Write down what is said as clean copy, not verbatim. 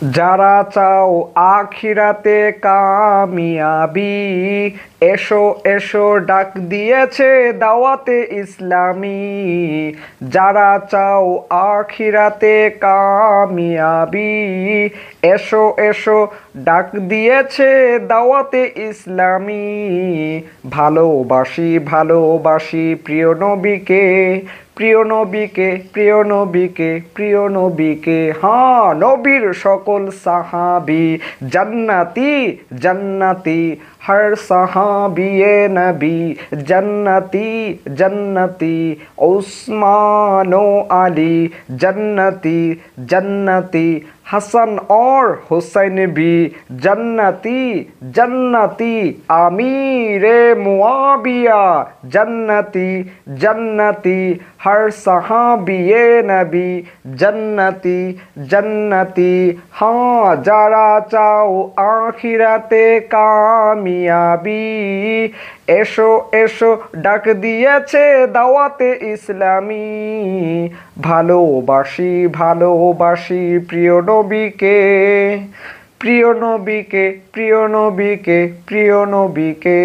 যারা চাও আখিরাতে কামিয়াবি, এসো এসো ডাক দিয়েছে দাওয়াতে ইসলামী। যারা চাও আখিরাতে কামিয়াবি, এসো এসো ডাক দিয়েছে দাওয়াতে ইসলামী। ভালোবাসি ভালোবাসি প্রিয় নবীকে, প্রিয় নবীকে, প্রিয় নবীকে, প্রিয় নবীকে। হ্যাঁ, নবীর সকল সাহাবি জান্নাতি জান্নাতি, হর সাহাবি এ নবী जन्नती जन्नती, उस्मान अली जन्नती जन्नती, हसन और हुसैन भी जन्नती जन्नती, अमीर मुआविया जन्नती जन्नती, हर सहाबी नबी जन्नती जन्नती। हाँ, যারা চাও আখিরাতে কামিয়াবি, এসো এসো ডাক দিয়েছে দাওয়াতে ইসলামী। ভালোবাসি ভালোবাসি প্রিয় নবীকে, প্রিয় নবীকে, প্রিয় নবীকে, প্রিয় নবীকে।